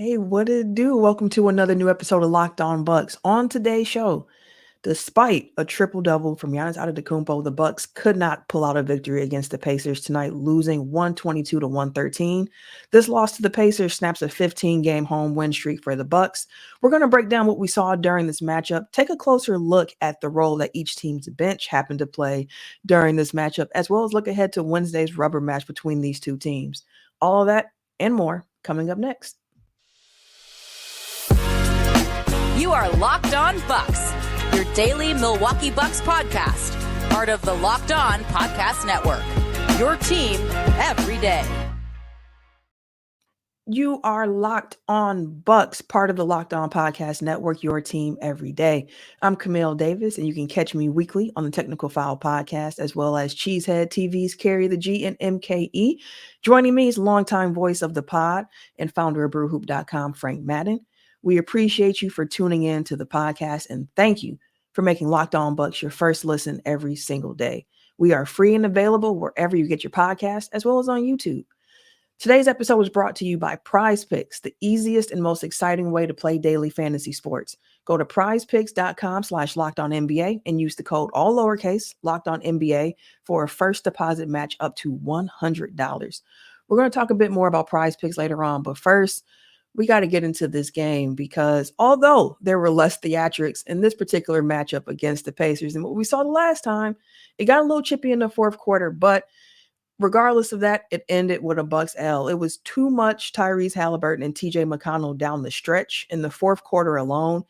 Hey, what it do? Welcome to another new episode of Locked On Bucks. On today's show, despite a triple double from Giannis Antetokounmpo, the Bucks could not pull out a victory against the Pacers tonight, losing 122 to 113. This loss to the Pacers snaps a 15-game home win streak for the Bucks. We're going to break down what we saw during this matchup, take a closer look at the role that each team's bench happened to play during this matchup, as well as look ahead to Wednesday's rubber match between these two teams. All of that and more coming up next. You are Locked On Bucks, your daily Milwaukee Bucks podcast, part of the Locked On Podcast Network, your team every day. You are Locked On Bucks, part of the Locked On Podcast Network, your team every day. I'm Camille Davis, and you can catch me weekly on the Technical Foul Podcast, as well as Cheesehead TV's Carry the G and MKE. Joining me is longtime voice of the pod and founder of BrewHoop.com, Frank Madden. We appreciate you for tuning in to the podcast, and thank you for making Locked On Bucks your first listen every single day. We are free and available wherever you get your podcast, as well as on YouTube. Today's episode was brought to you by Prize Picks, the easiest and most exciting way to play daily fantasy sports. Go to prizepicks.com/lockedonnba and use the code all lowercase lockedonnba for a first deposit match up to $100. We're going to talk a bit more about Prize Picks later on, but first, we got to get into this game because although there were less theatrics in this particular matchup against the Pacers than what we saw the last time, it got a little chippy in the fourth quarter, but regardless of that, it ended with a Bucks L. It was too much Tyrese Halliburton and TJ McConnell down the stretch in the fourth quarter alone.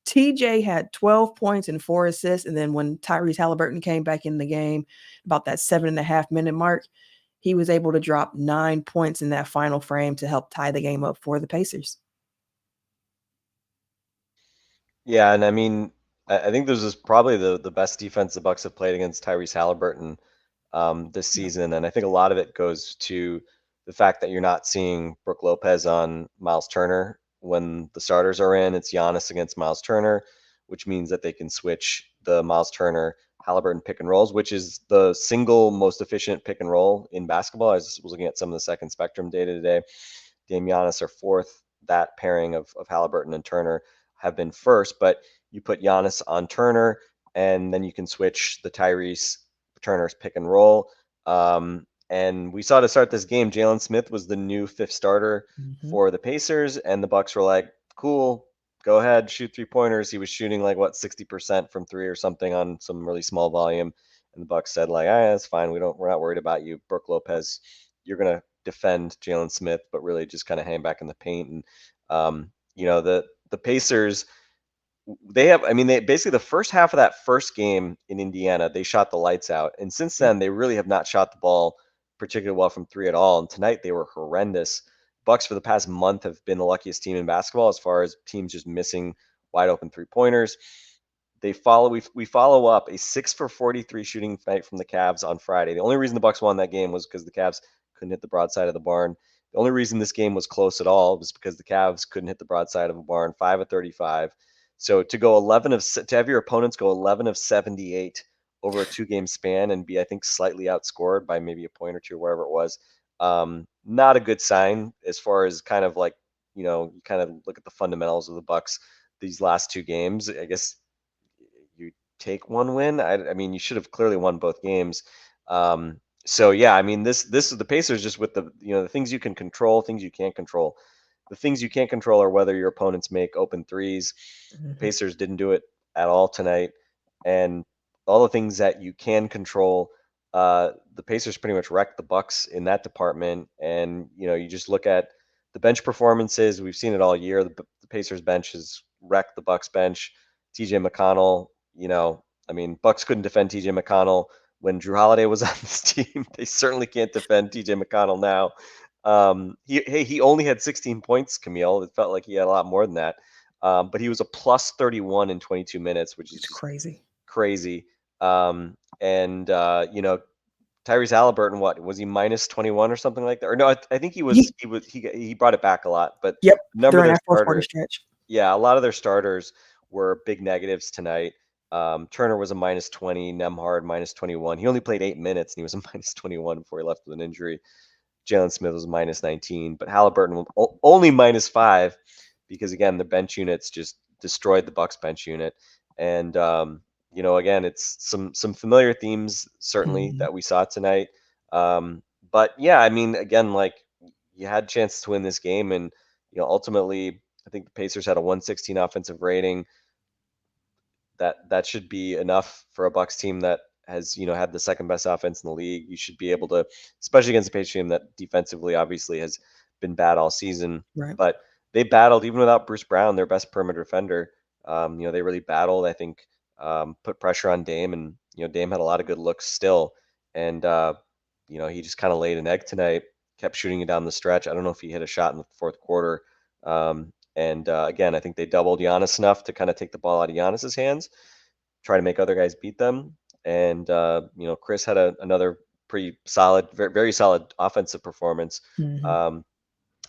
TJ had 12 points and 4 assists, and then when Tyrese Halliburton came back in the game, about that 7.5-minute mark, he was able to drop 9 points in that final frame to help tie the game up for the Pacers. Yeah, and I mean, I think this is probably the best defense the Bucks have played against Tyrese Halliburton this season, and I think a lot of it goes to the fact that you're not seeing Brook Lopez on Miles Turner when the starters are in. It's Giannis against Miles Turner, which means that they can switch the Miles Turner Halliburton pick and rolls, which is the single most efficient pick and roll in basketball. I was looking at some of the second spectrum data today. Dame Giannis are fourth. That pairing of Halliburton and Turner have been first, but you put Giannis on Turner, and then you can switch the Tyrese Turner's pick and roll. And we saw to start this game, Jalen Smith was the new fifth starter for the Pacers, and the Bucks were like, cool, go ahead, shoot 3-pointers. He was shooting like 60% from three or something on some really small volume. And the Bucks said like, that's fine. we're not worried about you. Brook Lopez, you're going to defend Jalen Smith, but really just kind of hang back in the paint. And, the Pacers, they basically the first half of that first game in Indiana, they shot the lights out. And since then, they really have not shot the ball particularly well from three at all. And tonight they were horrendous. Bucks for the past month have been the luckiest team in basketball as far as teams just missing wide open 3-pointers. We follow up a 6 for 43 shooting night from the Cavs on Friday. The only reason the Bucks won that game was because the Cavs couldn't hit the broadside of the barn. The only reason this game was close at all was because the Cavs couldn't hit the broadside of a barn. 5 of 35. So to have your opponents go 11 of 78 over a 2-game span and be, I think, slightly outscored by maybe a point or two, wherever it was, not a good sign as far as kind of like, you kind of look at the fundamentals of the Bucks these last 2 games. I guess you take one win. I mean, you should have clearly won both games. So yeah, I mean, this is the Pacers just with the things you can control, things you can't control. The things you can't control are whether your opponents make open threes. The Pacers didn't do it at all tonight, and all the things that you can control, the Pacers pretty much wrecked the Bucks in that department. And you just look at the bench performances. We've seen it all year. The Pacers bench has wrecked the Bucks bench. TJ McConnell, Bucks couldn't defend TJ McConnell when Drew Holiday was on this team. They certainly can't defend TJ McConnell now. He only had 16 points, Camille. It felt like he had a lot more than that. But he was a plus 31 in 22 minutes, which is crazy. Tyrese Halliburton, what was he, minus 21 or something like that? Or no, I think he brought it back a lot. But yep, number of their fourth quarter stretch. Yeah, a lot of their starters were big negatives tonight. Turner was a minus 20, Nembhard minus 21. He only played 8 minutes and he was a minus 21 before he left with an injury. Jalen Smith was minus 19, but Halliburton was only minus 5 because again the bench units just destroyed the Bucks bench unit. And again, it's some familiar themes certainly Mhm. that we saw tonight. But yeah, I mean, again, like you had a chance to win this game, and ultimately, I think the Pacers had a 116 offensive rating. That should be enough for a Bucks team that has had the second best offense in the league. You should be able to, especially against a Patriots team that defensively obviously has been bad all season. Right. But they battled even without Bruce Brown, their best perimeter defender. They really battled. I think put pressure on Dame, and Dame had a lot of good looks still, and he just kind of laid an egg tonight. Kept shooting it down the stretch. I don't know if he hit a shot in the fourth quarter. And again, I think they doubled Giannis enough to kind of take the ball out of Giannis's hands, try to make other guys beat them. And Chris had another pretty solid, very, very solid offensive performance. Mhm. Um,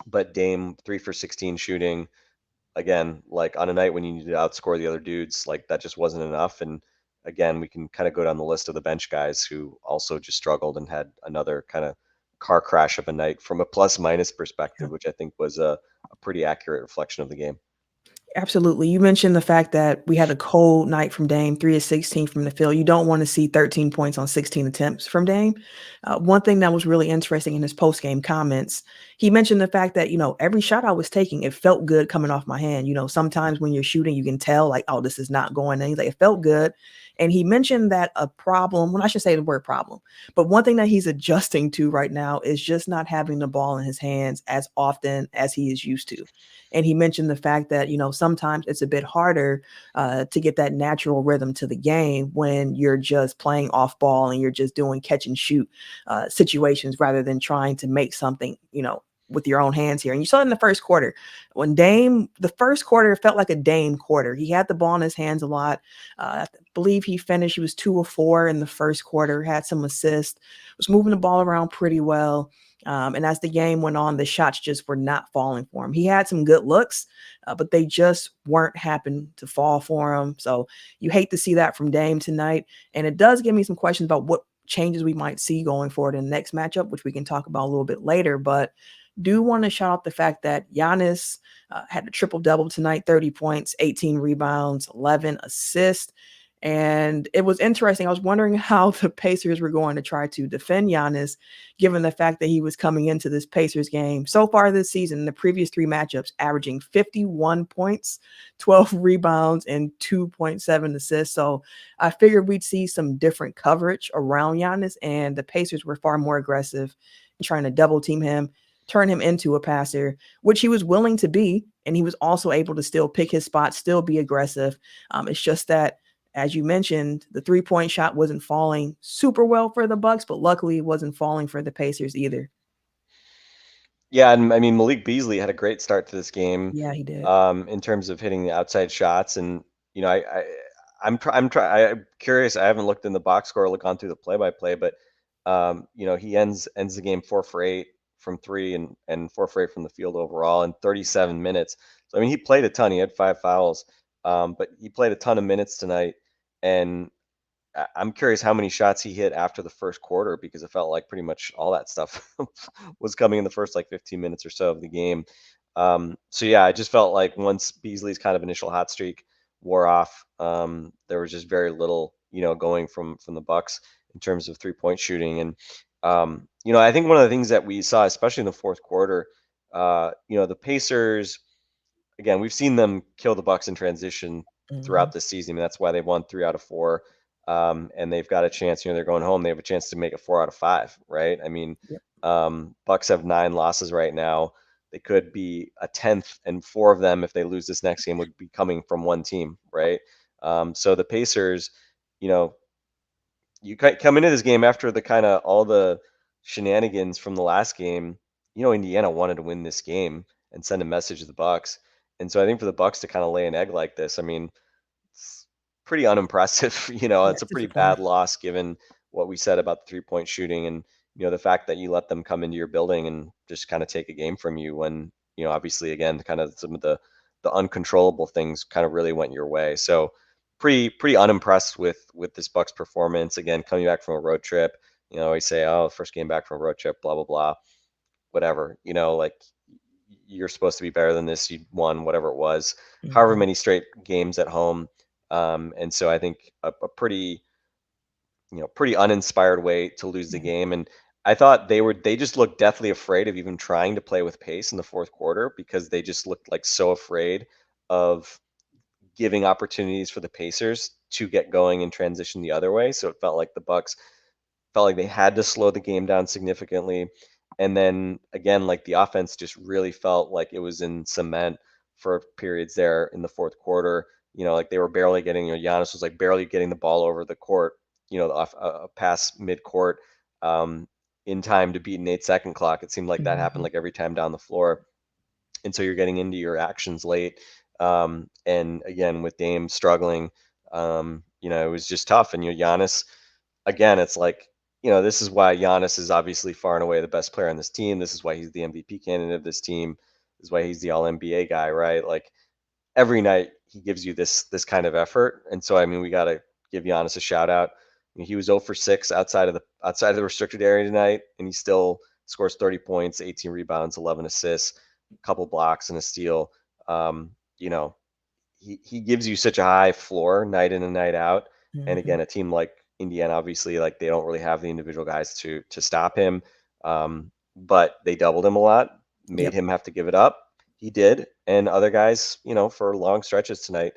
but Dame 3 for 16 shooting again, like on a night when you need to outscore the other dudes, like that just wasn't enough. And again, we can kind of go down the list of the bench guys who also just struggled and had another kind of car crash of a night from a plus minus perspective, which I think was a pretty accurate reflection of the game. Absolutely. You mentioned the fact that we had a cold night from Dame, 3 of 16 from the field. You don't want to see 13 points on 16 attempts from Dame. One thing that was really interesting in his post-game comments, he mentioned the fact that, every shot I was taking, it felt good coming off my hand. Sometimes when you're shooting, you can tell like, oh, this is not going in. He's like, it felt good. And he mentioned that a problem, well, I should say the word problem, but one thing that he's adjusting to right now is just not having the ball in his hands as often as he is used to. And he mentioned the fact that, sometimes it's a bit harder to get that natural rhythm to the game when you're just playing off ball and you're just doing catch and shoot situations rather than trying to make something, with your own hands here. And you saw it in the first quarter when the first quarter felt like a Dame quarter. He had the ball in his hands a lot. I believe he was 2 of 4 in the first quarter, had some assists, was moving the ball around pretty well. And as the game went on, the shots just were not falling for him. He had some good looks, but they just weren't happening to fall for him. So you hate to see that from Dame tonight. And it does give me some questions about what changes we might see going forward in the next matchup, which we can talk about a little bit later. But do want to shout out the fact that Giannis had a triple double tonight, 30 points, 18 rebounds, 11 assists. And it was interesting. I was wondering how the Pacers were going to try to defend Giannis, given the fact that he was coming into this Pacers game so far this season, in the previous 3 matchups, averaging 51 points, 12 rebounds, and 2.7 assists. So I figured we'd see some different coverage around Giannis, and the Pacers were far more aggressive in trying to double team him, turn him into a passer, which he was willing to be. And he was also able to still pick his spot, still be aggressive. It's just that, as you mentioned, the 3-point shot wasn't falling super well for the Bucks, but luckily it wasn't falling for the Pacers either. Yeah, and I mean Malik Beasley had a great start to this game, Yeah, he did. in terms of hitting the outside shots, and I'm curious. I haven't looked in the box score, or gone through the play-by-play, but he ends the game 4 for 8 from three, and 4 for 8 from the field overall in 37 minutes. So I mean, he played a ton. He had 5 fouls, but he played a ton of minutes tonight, and I'm curious how many shots he hit after the first quarter, because it felt like pretty much all that stuff was coming in the first like 15 minutes or so of the game. So yeah, I just felt like once Beasley's kind of initial hot streak wore off, there was just very little, going from the Bucks in terms of 3-point shooting. And I think one of the things that we saw, especially in the fourth quarter, the Pacers, again, we've seen them kill the Bucks in transition Mhm. throughout the season. I mean, that's why they've won 3 out of 4. And they've got a chance, they're going home. They have a chance to make it 4 out of 5, right? I mean, Yep. Bucks have 9 losses right now. They could be a 10th, and 4 of them, if they lose this next game, would be coming from one team, right? So the Pacers, you know, you come into this game after the kind of all the shenanigans from the last game. Indiana wanted to win this game and send a message to the Bucks, and so I think for the Bucks to kind of lay an egg like this, I mean, it's pretty unimpressive. Yeah, It's a pretty bad disappointing. loss given what we said about the 3-point shooting, and the fact that you let them come into your building and just kind of take a game from you when obviously again kind of some of the uncontrollable things kind of really went your way. So pretty unimpressed with this Bucks performance. Again, coming back from a road trip, we say, oh, first game back from a road trip, blah blah blah. whatever, like you're supposed to be better than this. You won whatever it was, however Mhm. many straight games at home. And so I think a pretty, pretty uninspired way to lose the Mhm. game. And I thought they just looked deathly afraid of even trying to play with pace in the fourth quarter because they just looked like so afraid of giving opportunities for the Pacers to get going and transition the other way. So it felt like the Bucks felt like they had to slow the game down significantly. And then again, like the offense just really felt like it was in cement for periods there in the fourth quarter. Like they were barely getting, Giannis was like barely getting the ball over the court, off a pass mid court in time to beat an 8-second clock. It seemed like that happened Mhm. like every time down the floor. And so you're getting into your actions late. And again, with Dame struggling, it was just tough. And Giannis, again, it's like, this is why Giannis is obviously far and away the best player on this team. This is why he's the MVP candidate of this team. This is why he's the All NBA guy, right? Like every night he gives you this kind of effort. And so I mean, we got to give Giannis a shout out. He was 0 for 6 outside of the restricted area tonight, and he still scores 30 points, 18 rebounds, 11 assists, a couple blocks, and a steal. Um, you know, he gives you such a high floor night in and night out. And Mhm. again, a team like Indiana, obviously, like they don't really have the individual guys to stop him. But they doubled him a lot, made Yep. him have to give it up. He did, and other guys, for long stretches tonight,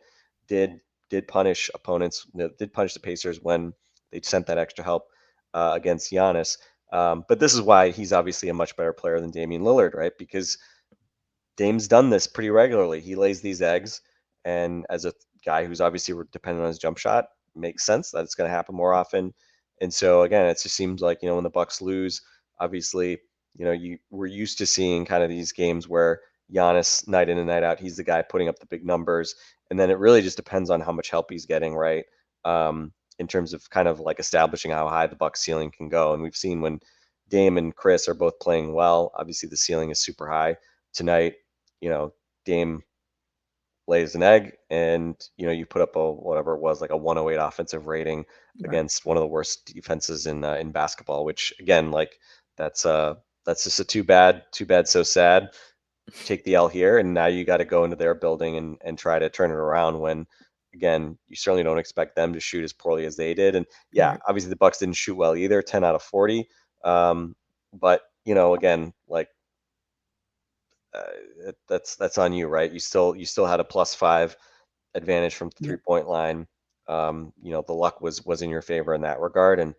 did did punish opponents, did punish the Pacers when they sent that extra help against Giannis. But this is why he's obviously a much better player than Damian Lillard, right? Because Dame's done this pretty regularly. He lays these eggs, and as a guy who's obviously dependent on his jump shot, makes sense that it's going to happen more often. And so again, it just seems like when the Bucks lose, obviously we're used to seeing kind of these games where Giannis night in and night out, he's the guy putting up the big numbers, and then it really just depends on how much help he's getting, right? In terms of kind of like establishing how high the Bucks ceiling can go, and we've seen when Dame and Chris are both playing well, obviously the ceiling is super high. Tonight, Dame lays an egg, and you put up a whatever it was, like a 108 offensive rating Right. against one of the worst defenses in basketball. Which again, like that's uh that's just a too bad, so sad. Take the L here, and now you got to go into their building and try to turn it around. When again, you certainly don't expect them to shoot as poorly as they did. And yeah, Right. obviously the Bucks didn't shoot well either, 10 out of 40. But again, like that's on you, right? You still had a +5 advantage from the Yep. 3-point line. The luck was in your favor in that regard, and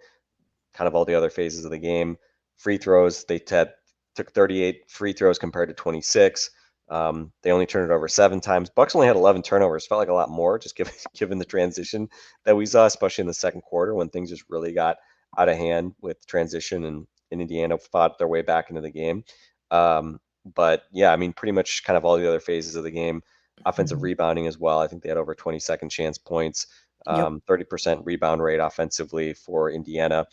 kind of all the other phases of the game. Free throws, they took 38 free throws compared to 26. They only turned it over 7 times. Bucks only had 11 turnovers. Felt like a lot more, just given given the transition that we saw, especially in the second quarter when things just really got out of hand with transition and Indiana fought their way back into the game. But yeah, I mean, pretty much kind of all the other phases of the game. Offensive Mhm. rebounding as well. I think they had over 20 second chance points, Yep. 30% rebound rate offensively for Indiana.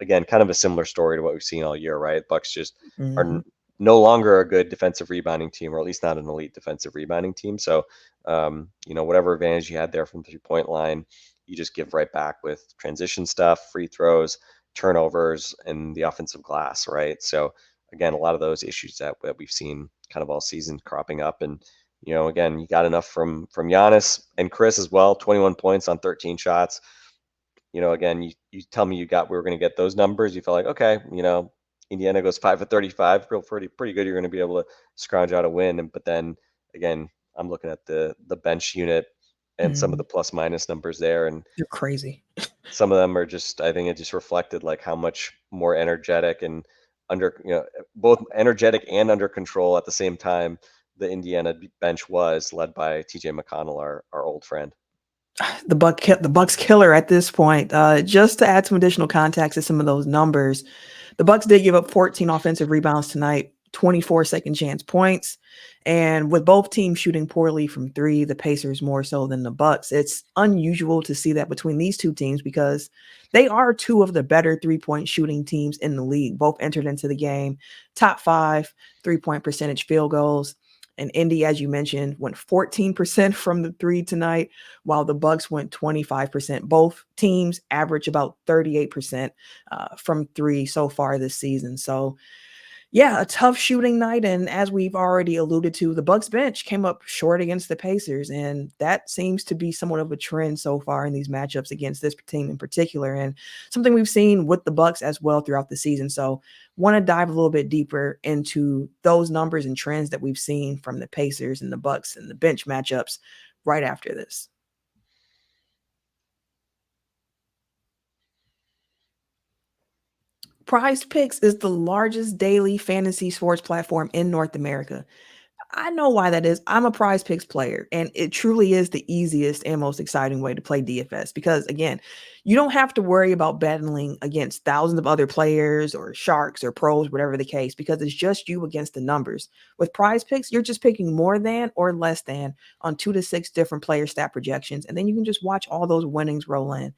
Again, kind of a similar story to what we've seen all year, right? Bucks just are Mhm. no longer a good defensive rebounding team, or at least not an elite defensive rebounding team. So, whatever advantage you had there from the 3-point line, you just give right back with transition stuff, free throws, turnovers, and the offensive glass, right? So, again, a lot of those issues that we've seen kind of all season cropping up. And again, you got enough from Giannis and Chris as well. 21 points on 13 shots. Again, you tell me we were going to get those numbers. You felt like, okay, Indiana goes 5 for 35, pretty good. You're going to be able to scrounge out a win. But then again, I'm looking at the bench unit and some of Mhm. the plus minus numbers there, and You're crazy. some of them are just, I think it just reflected like how much more energetic and under both energetic and under control at the same time the Indiana bench was, led by TJ McConnell, our old friend. The Bucks killer at this point. Just to add some additional context to some of those numbers, the Bucks did give up 14 offensive rebounds tonight, 24 second chance points, and with both teams shooting poorly from three, the Pacers more so than the Bucks. It's unusual to see that between these two teams because they are two of the better 3-point shooting teams in the league. Both entered into the game top 5 3-point percentage field goals. And Indy, as you mentioned, went 14% from the three tonight, while the Bucks went 25%. Both teams average about 38% from three so far this season. So Yeah, a tough shooting night, and as we've already alluded to, the Bucks bench came up short against the Pacers, and that seems to be somewhat of a trend so far in these matchups against this team in particular, and something we've seen with the Bucks as well throughout the season. So, want to dive a little bit deeper into those numbers and trends that we've seen from the Pacers and the Bucks and the bench matchups right after this. Prize Picks is the largest daily fantasy sports platform in North America. I know why that is. I'm a Prize Picks player, and it truly is the easiest and most exciting way to play DFS because, again, you don't have to worry about battling against thousands of other players or sharks or pros, whatever the case, because it's just you against the numbers. With Prize Picks, you're just picking more than or less than on 2 to 6 different player stat projections, and then you can just watch all those winnings roll in.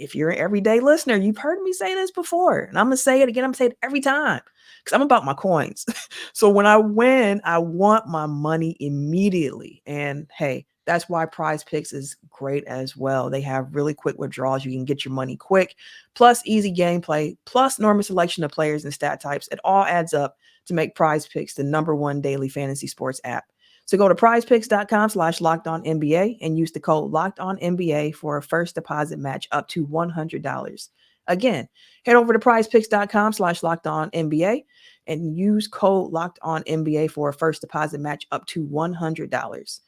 If you're an everyday listener, you've heard me say this before, and I'm gonna say it again. I'm gonna say it every time because I'm about my coins. So when I win, I want my money immediately. And hey, that's why Prize Picks is great as well. They have really quick withdrawals. You can get your money quick, plus easy gameplay, plus enormous selection of players and stat types. It all adds up to make Prize Picks the #1 daily fantasy sports app. So go to prizepicks.com/lockedonnba and use the code LOCKEDONNBA for a first deposit match up to $100. Again, head over to prizepicks.com/lockedonnba and use code LOCKEDONNBA for a first deposit match up to $100.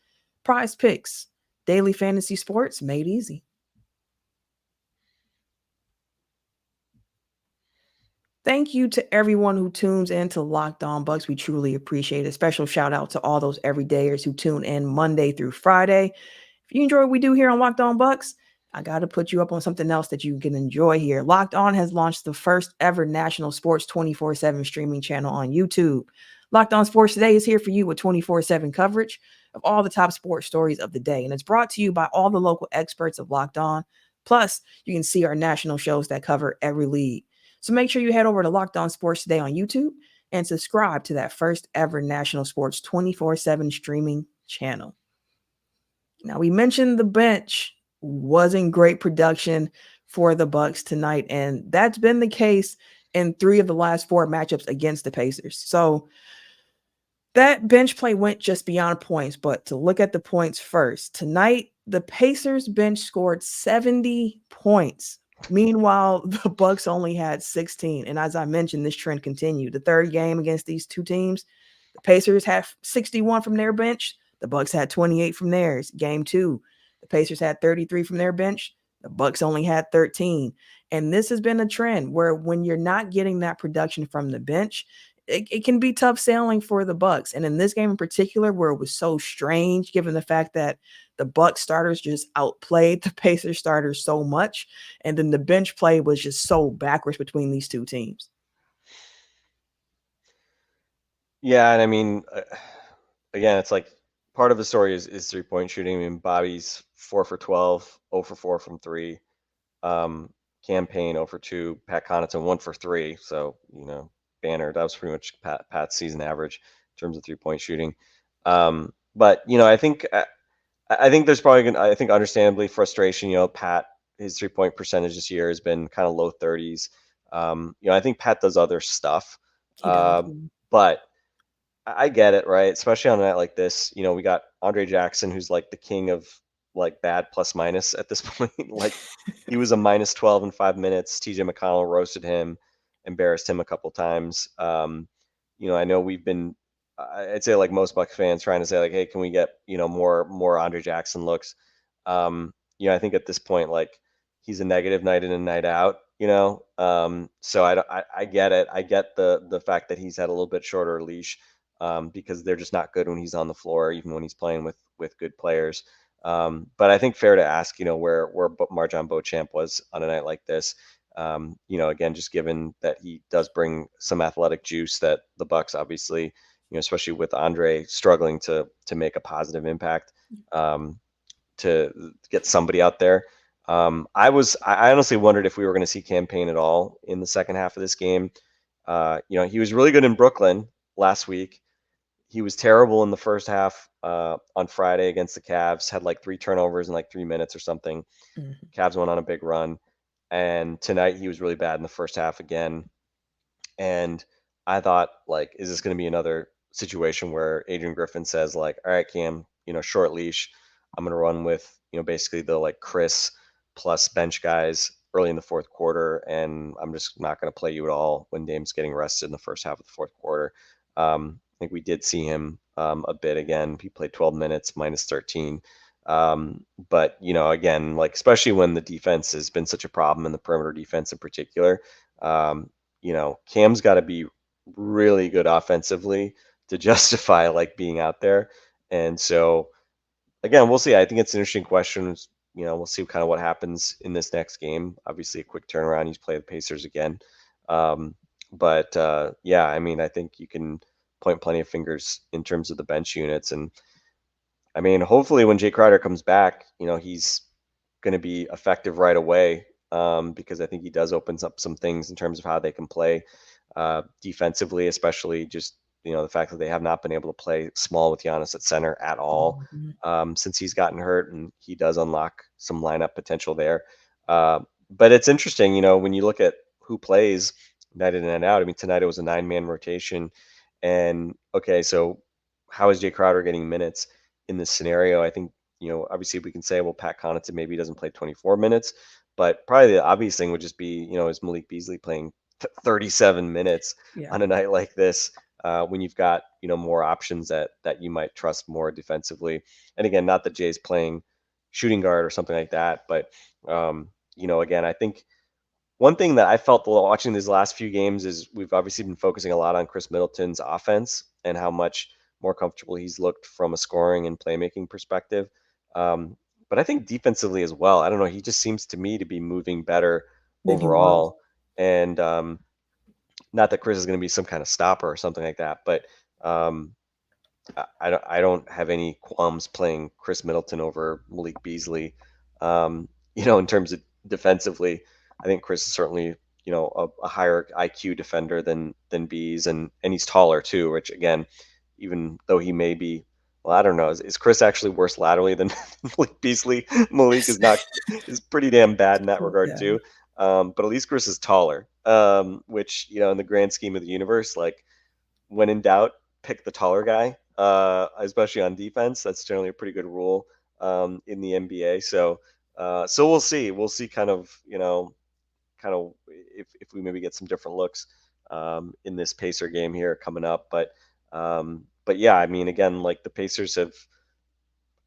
Prize Picks, daily fantasy sports made easy. Thank you to everyone who tunes in to Locked On Bucks. We truly appreciate it. Special shout out to all those everydayers who tune in Monday through Friday. If you enjoy what we do here on Locked On Bucks, I got to put you up on something else that you can enjoy here. Locked On has launched the first ever national sports 24/7 streaming channel on YouTube. Locked On Sports Today is here for you with 24/7 coverage of all the top sports stories of the day. And it's brought to you by all the local experts of Locked On. Plus, you can see our national shows that cover every league. So make sure you head over to Locked On Sports Today on YouTube and subscribe to that first ever national sports 24/7 streaming channel. Now, we mentioned the bench wasn't great production for the Bucks tonight, and that's been the case in 3 of the last 4 matchups against the Pacers. So that bench play went just beyond points, but to look at the points first, tonight the Pacers bench scored 70 points. Meanwhile, the Bucks only had 16. And as I mentioned, this trend continued. The third game against these two teams, the Pacers had 61 from their bench. The Bucks had 28 from theirs. Game 2, the Pacers had 33 from their bench. The Bucks only had 13. And this has been a trend where when you're not getting that production from the bench, it can be tough sailing for the Bucks. And in this game in particular, where it was so strange, given the fact that the Bucks starters just outplayed the Pacers starters so much, and then the bench play was just so backwards between these two teams. Yeah, and I mean, again, it's like part of the story is 3-point shooting. I mean, Bobby's 4 for 12, 0 for 4 from 3. Campaign 0 for 2, Pat Connaughton 1 for 3. So, banner. That was pretty much Pat's season average in terms of 3-point shooting. But I think there's probably I think understandably frustration. Pat, his 3-point percentage this year has been kind of low 30s. I think Pat does other stuff, He does. but I get it, right? Especially on a night like this. We got Andre Jackson, who's like the king of like bad plus minus at this point. Like he was a minus 12 in 5 minutes. TJ McConnell roasted him, embarrassed him a couple times. I know we've been, I'd say like most Bucks fans trying to say like, hey, can we get more Andre Jackson looks? I think at this point like he's a negative night in and night out. So I get it. I get the fact that he's had a little bit shorter leash. Because they're just not good when he's on the floor, even when he's playing with good players. But I think fair to ask, where Marjon Beauchamp was on a night like this. Again, just given that he does bring some athletic juice that the Bucks obviously, especially with Andre struggling to make a positive impact, to get somebody out there. I honestly wondered if we were going to see campaign at all in the second half of this game. He was really good in Brooklyn last week. He was terrible in the first half on Friday against the Cavs, had like 3 turnovers in like 3 minutes or something. Mm-hmm. Cavs went on a big run. And tonight he was really bad in the first half again. And I thought, like, is this going to be another situation where Adrian Griffin says, like, all right, Cam, short leash. I'm going to run with, basically the like Chris plus bench guys early in the fourth quarter, and I'm just not going to play you at all when Dame's getting rested in the first half of the fourth quarter. I think we did see him a bit again. He played 12 minutes, minus 13. But again, like especially when the defense has been such a problem, and the perimeter defense in particular, Cam's got to be really good offensively to justify like being out there. And so again, we'll see. I think it's an interesting question. We'll see kind of what happens in this next game. Obviously, a quick turnaround. He's played the Pacers again. But yeah, I mean, I think you can point plenty of fingers in terms of the bench units. And I mean, hopefully when Jay Crowder comes back, he's going to be effective right away, because I think he does opens up some things in terms of how they can play defensively, especially just the fact that they have not been able to play small with Giannis at center at all since he's gotten hurt, and he does unlock some lineup potential there. But it's interesting, when you look at who plays night in and out. I mean, tonight it was a 9-man rotation, and okay, so how is Jay Crowder getting minutes in this scenario? I think obviously we can say, well, Pat Connaughton maybe doesn't play 24 minutes, but probably the obvious thing would just be, is Malik Beasley playing 37 minutes on a night like this, when you've got more options that you might trust more defensively. And again, not that Jay's playing shooting guard or something like that, but again, I think one thing that I felt while watching these last few games is we've obviously been focusing a lot on Chris Middleton's offense and how much more comfortable he's looked from a scoring and playmaking perspective. But I think defensively as well, I don't know, he just seems to me to be moving better than he was. overall. And not that Chris is going to be some kind of stopper or something like that, but um, I don't have any qualms playing Chris Middleton over Malik Beasley. In terms of defensively, I think Chris is certainly a higher IQ defender than Bees, and he's taller too. Which again, even though he may be, well, I don't know, is Chris actually worse laterally than Malik Beasley? Malik is pretty damn bad in that regard Yeah. too. But at least Chris is taller, which in the grand scheme of the universe, like when in doubt, pick the taller guy, especially on defense. That's generally a pretty good rule in the NBA. So we'll see. We'll see kind of if we maybe get some different looks in this Pacer game here coming up. But yeah, I mean, again, like the Pacers have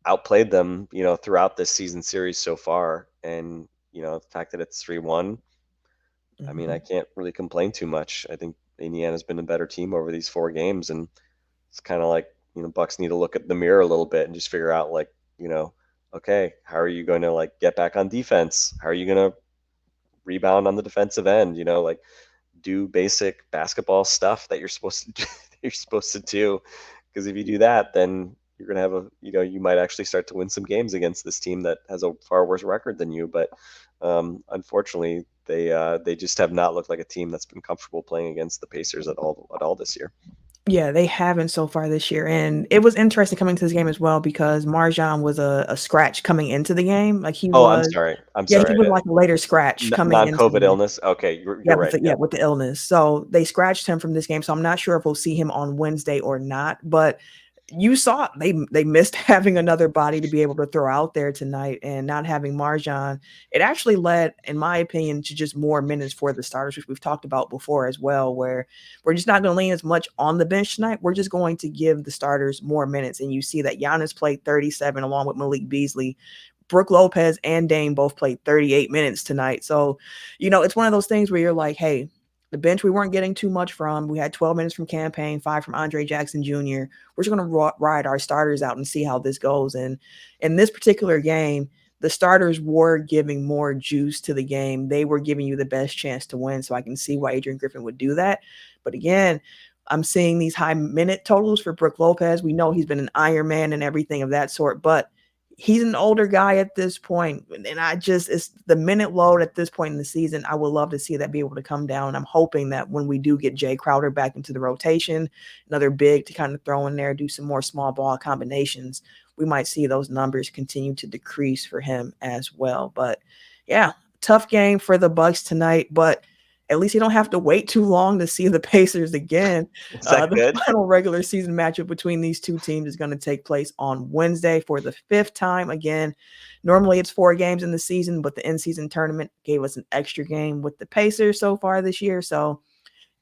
outplayed them, throughout this season series so far, and the fact that it's 3-1. I mean, I can't really complain too much. I think Indiana's been a better team over these 4 games, and it's kind of like Bucks need to look at the mirror a little bit and just figure out like okay, how are you going to like get back on defense? How are you going to rebound on the defensive end? Like do basic basketball stuff that you're supposed to do, you're supposed to do, because if you do that, then you're going to have you might actually start to win some games against this team that has a far worse record than you. But unfortunately, they just have not looked like a team that's been comfortable playing against the Pacers at all this year. Yeah, they haven't so far this year, and it was interesting coming to this game as well because Marjan was a scratch coming into the game. Like he Oh, I'm was, sorry. I'm yeah, sorry. he was like a later scratch coming into the Non-COVID game. illness. Okay, you're Yeah, right. Yeah. with the illness. So they scratched him from this game. So I'm not sure if we'll see him on Wednesday or not. But you saw they missed having another body to be able to throw out there tonight, and not having Marjan. It actually led, in my opinion, to just more minutes for the starters, which we've talked about before as well, where we're just not going to lean as much on the bench tonight. We're just going to give the starters more minutes. And you see that Giannis played 37 along with Malik Beasley. Brooke Lopez and Dame both played 38 minutes tonight. So, it's one of those things where you're like, hey, the bench we weren't getting too much from. We had 12 minutes from Campaign, 5 from Andre Jackson Jr. We're just going to ride our starters out and see how this goes. And in this particular game, the starters were giving more juice to the game. They were giving you the best chance to win. So I can see why Adrian Griffin would do that. But again, I'm seeing these high minute totals for Brooke Lopez. We know he's been an Iron Man and everything of that sort, but he's an older guy at this point, and it's the minute load at this point in the season. I would love to see that be able to come down. I'm hoping that when we do get Jay Crowder back into the rotation, another big to kind of throw in there, do some more small ball combinations, we might see those numbers continue to decrease for him as well. But yeah, tough game for the Bucks tonight, but At least you don't have to wait too long to see the Pacers again. Is that The good? final regular season matchup between these two teams is going to take place on Wednesday for the fifth time again. Normally it's 4 games in the season, but the in-season tournament gave us an extra game with the Pacers so far this year. So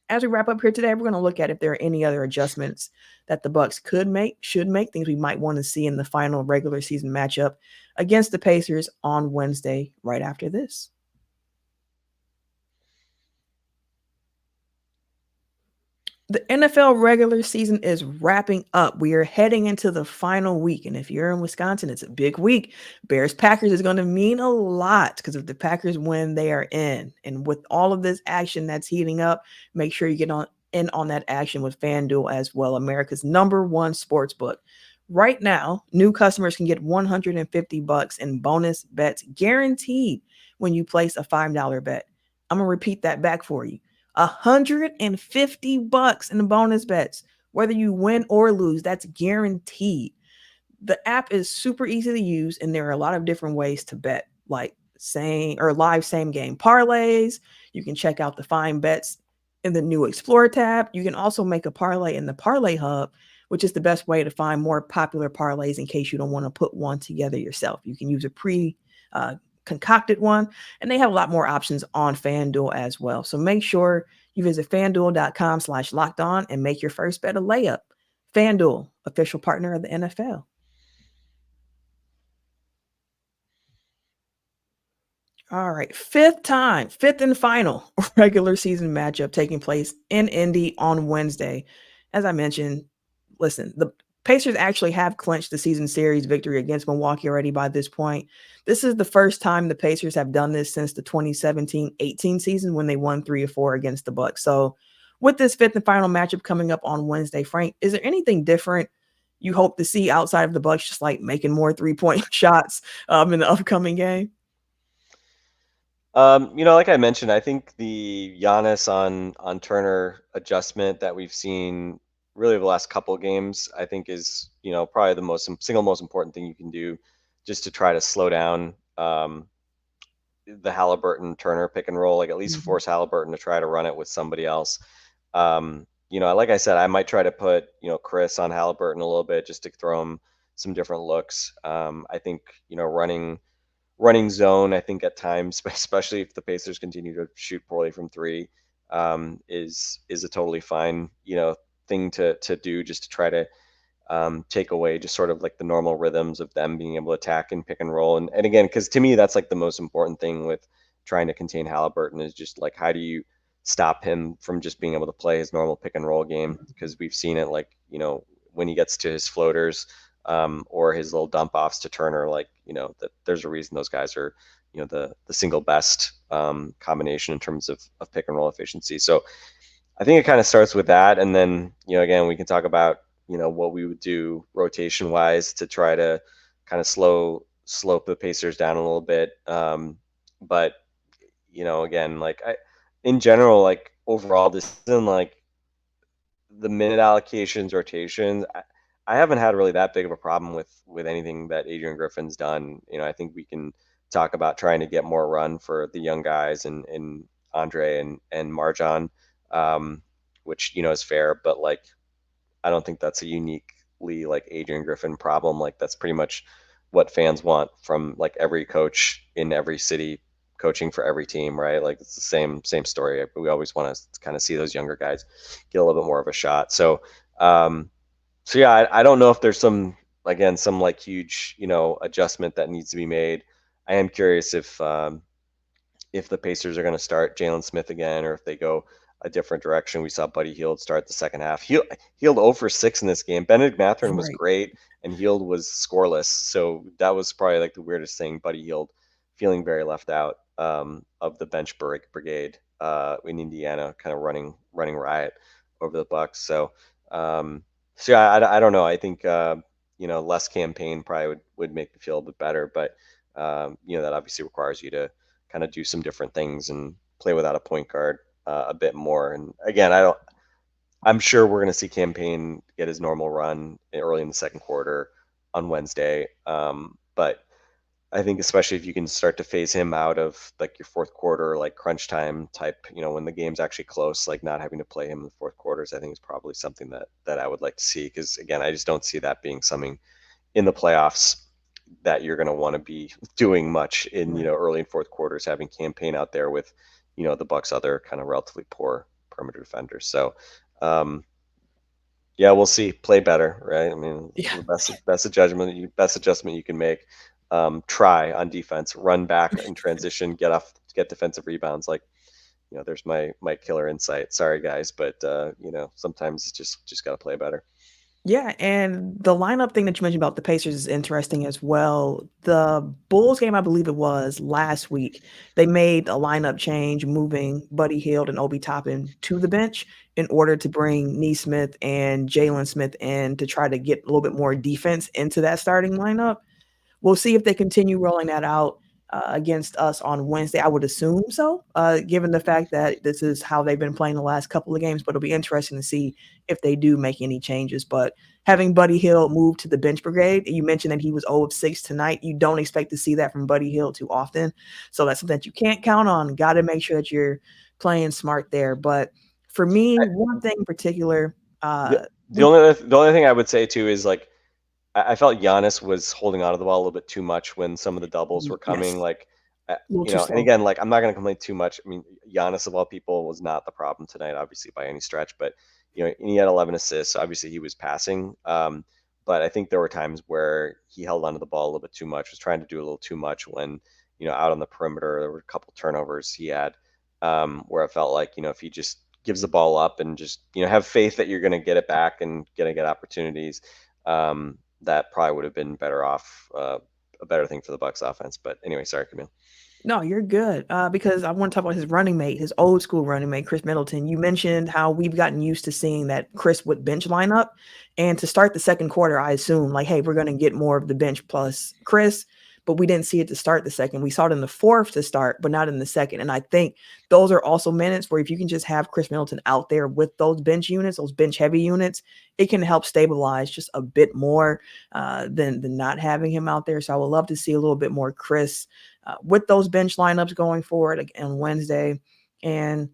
as we wrap up here today, we're going to look at if there are any other adjustments that the Bucks could make, should make, things we might want to see in the final regular season matchup against the Pacers on Wednesday right after this. The NFL regular season is wrapping up. We are heading into the final week. And if you're in Wisconsin, it's a big week. Bears Packers is going to mean a lot because if the Packers win, they are in. And with all of this action that's heating up, make sure you get on that action with FanDuel as well, America's #1 sports book. Right now, new customers can get $150 in bonus bets guaranteed when you place a $5 bet. I'm going to repeat that back for you. $150 in the bonus bets, whether you win or lose. That's guaranteed. The app is super easy to use, and there are a lot of different ways to bet, like live same game parlays. You can check out the Find Bets in the new Explore tab. You can also make a parlay in the Parlay Hub, which is the best way to find more popular parlays in case you don't want to put one together yourself. You can use a concocted one, and they have a lot more options on FanDuel as well. So make sure you visit fanduel.com/lockedon and make your first bet a layup. FanDuel, official partner of the NFL. All right, fifth and final regular season matchup taking place in Indy on Wednesday. As I mentioned, listen, the Pacers actually have clinched the season series victory against Milwaukee already by this point. This is the first time the Pacers have done this since the 2017-18 season when they won 3 or 4 against the Bucks. So with this fifth and final matchup coming up on Wednesday, Frank, is there anything different you hope to see outside of the Bucks just like making more 3-point shots in the upcoming game? Like I mentioned, I think the Giannis on Turner adjustment that we've seen really the last couple of games, I think is, probably the single most important thing you can do just to try to slow down the Halliburton Turner pick and roll, like at least force Halliburton to try to run it with somebody else. Like I said, I might try to put, Chris on Halliburton a little bit just to throw him some different looks. I think, running zone, I think at times, especially if the Pacers continue to shoot poorly from three, is a totally fine, thing to do just to try to take away just sort of like the normal rhythms of them being able to attack and pick and roll. And again, because to me, that's like the most important thing with trying to contain Halliburton is just like, how do you stop him from just being able to play his normal pick and roll game? Because we've seen it, like, when he gets to his floaters, or his little dump offs to Turner, like, that there's a reason those guys are, the single best combination in terms of pick and roll efficiency. So I think it kind of starts with that. And then, again, we can talk about, what we would do rotation wise to try to kind of slope the Pacers down a little bit. But, again, like in general, like overall, this isn't like the minute allocations, rotations. I haven't had really that big of a problem with anything that Adrian Griffin's done. I think we can talk about trying to get more run for the young guys and Andre and Marjan, which, is fair, but like, I don't think that's a uniquely like Adrian Griffin problem. Like that's pretty much what fans want from like every coach in every city coaching for every team, right? Like it's the same story. We always want to kind of see those younger guys get a little bit more of a shot. So yeah, I don't know if there's some like huge, adjustment that needs to be made. I am curious if the Pacers are going to start Jalen Smith again, or if they go a different direction. We saw Buddy Hield start the second half. Hield 0 for 6 in this game. Benedict Mathurin was great, and Hield was scoreless. So that was probably like the weirdest thing. Buddy Hield feeling very left out of the bench brigade in Indiana, kind of running riot over the Bucks. So yeah, I don't know. I think less campaign probably would make me feel a bit better, but that obviously requires you to kind of do some different things and play without a point guard a bit more. And again, I'm sure we're going to see Campaign get his normal run early in the second quarter on Wednesday. But I think especially if you can start to phase him out of like your fourth quarter, like crunch time type, when the game's actually close, like not having to play him in the fourth quarters, I think is probably something that I would like to see. Because again, I just don't see that being something in the playoffs that you're going to want to be doing much in, Right. early and fourth quarters, having campaign out there with, the Bucks other kind of relatively poor perimeter defenders. So, um, yeah, we'll see. Play better, right? I mean, Yeah. the best adjustment you can make. Try on defense, run back in transition, get defensive rebounds. Like, there's my killer insight. Sorry guys, but sometimes it's just got to play better. Yeah, and the lineup thing that you mentioned about the Pacers is interesting as well. The Bulls game, I believe it was last week, they made a lineup change, moving Buddy Hield and Obi Toppin to the bench in order to bring Neesmith and Jalen Smith in to try to get a little bit more defense into that starting lineup. We'll see if they continue rolling that out against us on Wednesday. I would assume so, given the fact that this is how they've been playing the last couple of games. But it'll be interesting to see if they do make any changes. But having Buddy Hill move to the bench brigade, you mentioned that he was 0 of 6 tonight. You don't expect to see that from Buddy Hill too often. So that's something that you can't count on. Got to make sure that you're playing smart there. But for me, one thing in particular, The, the we only other, the only thing I would say too is like I felt Giannis was holding on to the ball a little bit too much when some of the doubles were coming. yes, Like, a little too and slow. again, like I'm not going to complain too much. I mean, Giannis of all people was not the problem tonight, obviously by any stretch. But and he had 11 assists. Obviously, he was passing. But I think there were times where he held onto the ball a little bit too much. Was trying to do a little too much when out on the perimeter. There were a couple turnovers he had where I felt like if he just gives the ball up and just have faith that you're going to get it back and going to get opportunities. That probably would have been better off, a better thing for the Bucks offense. But anyway, sorry, Camille. No, you're good. Because I want to talk about his running mate, his old school running mate, Chris Middleton. You mentioned how we've gotten used to seeing that Chris would bench lineup. And to start the second quarter, I assume, like, hey, we're going to get more of the bench plus Chris. But we didn't see it to start the second. We saw it in the fourth to start, but not in the second. And I think those are also minutes where if you can just have Chris Middleton out there with those bench units, those bench heavy units, it can help stabilize just a bit more than not having him out there. So I would love to see a little bit more Chris with those bench lineups going forward on Wednesday. And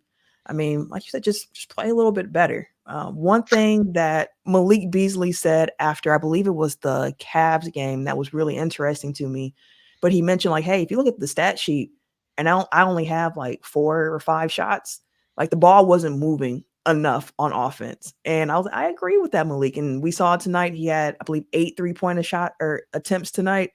I mean, like you said, just play a little bit better. One thing that Malik Beasley said after, I believe it was the Cavs game, that was really interesting to me. But he mentioned like, hey, if you look at the stat sheet, and I only have like 4 or 5 shots, like the ball wasn't moving enough on offense. And I agree with that, Malik. And we saw tonight he had, I believe, 8 3-point shot or attempts tonight.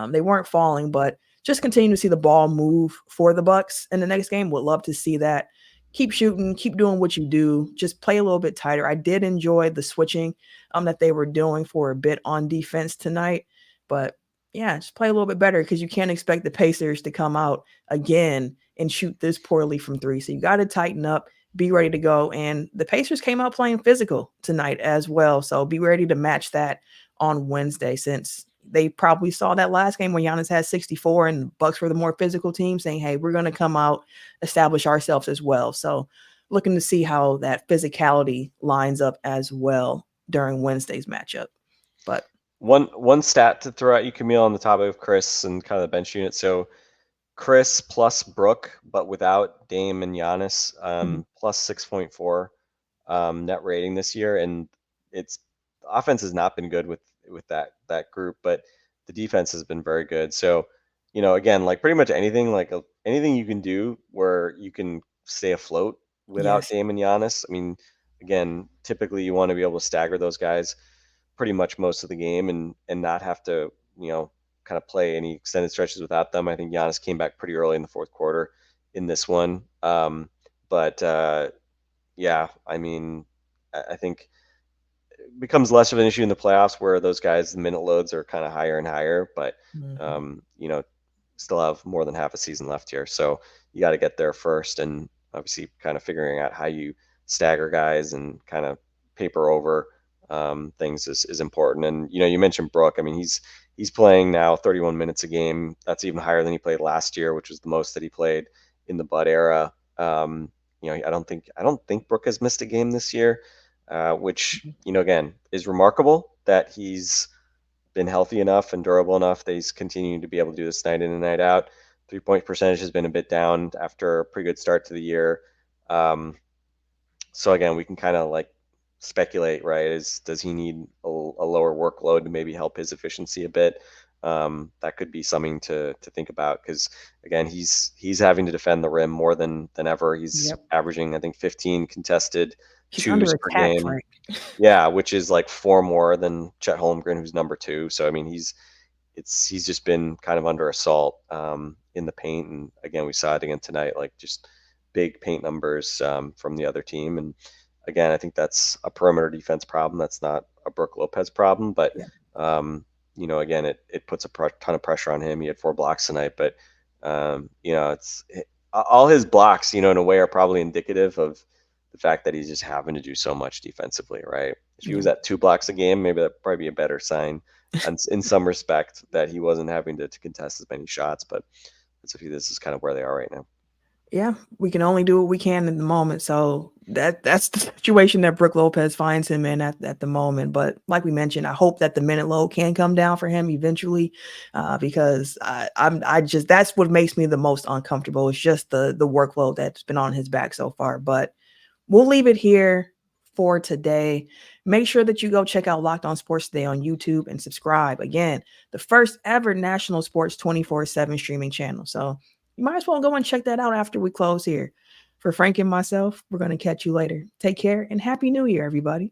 They weren't falling, but just continue to see the ball move for the Bucks in the next game. Would love to see that. Keep shooting, keep doing what you do. Just play a little bit tighter. I did enjoy the switching that they were doing for a bit on defense tonight, but yeah, just play a little bit better because you can't expect the Pacers to come out again and shoot this poorly from three. So you got to tighten up, be ready to go. And the Pacers came out playing physical tonight as well. So be ready to match that on Wednesday, since they probably saw that last game where Giannis had 64 and Bucks were the more physical team, saying, hey, we're going to come out, establish ourselves as well. So looking to see how that physicality lines up as well during Wednesday's matchup. But One stat to throw at you, Camille, on the topic of Chris and kind of the bench unit. So Chris plus Brook, but without Dame and Giannis, mhm, plus 6.4 net rating this year, and it's the offense has not been good with that group, but the defense has been very good. So, again, like pretty much anything, like anything you can do where you can stay afloat without yes. Dame and Giannis. I mean, again, typically you want to be able to stagger those guys pretty much most of the game and not have to kind of play any extended stretches without them. I think Giannis came back pretty early in the fourth quarter in this one. But yeah, I mean, I think it becomes less of an issue in the playoffs where those guys, the minute loads are kind of higher and higher, but Mhm. um, you know, still have more than half a season left here. So you got to get there first, and obviously kind of figuring out how you stagger guys and kind of paper over things is important. And you mentioned Brook. I mean, he's playing now 31 minutes a game. That's even higher than he played last year, which was the most that he played in the Bud era. I don't think Brook has missed a game this year, which again is remarkable that he's been healthy enough and durable enough that he's continuing to be able to do this night in and night out. 3-point percentage has been a bit down after a pretty good start to the year. So again, we can kind of like speculate, right? Does he need a lower workload to maybe help his efficiency a bit? That could be something to think about because again, he's having to defend the rim more than ever. He's Yep. averaging, I think, 15 contested He's under twos per attack, game. Frank. Yeah, which is like 4 more than Chet Holmgren, who's number 2. So I mean, he's just been kind of under assault in the paint, and again, we saw it again tonight, like just big paint numbers from the other team. And again, I think that's a perimeter defense problem. That's not a Brook Lopez problem, but Yeah. again, it puts a ton of pressure on him. He had 4 blocks tonight, but all his blocks, in a way, are probably indicative of the fact that he's just having to do so much defensively, right? If he was at 2 blocks a game, maybe that'd probably be a better sign, and in some respect, that he wasn't having to contest as many shots. But this is kind of where they are right now. Yeah, we can only do what we can in the moment. So that's the situation that Brook Lopez finds him in at the moment. But like we mentioned, I hope that the minute load can come down for him eventually, because I just that's what makes me the most uncomfortable. It's just the workload that's been on his back so far. But we'll leave it here for today. Make sure that you go check out Locked On Sports Today on YouTube and subscribe. Again, the first ever national sports 24/7 streaming channel. So you might as well go and check that out after we close here. For Frank and myself, we're going to catch you later. Take care and Happy New Year, everybody.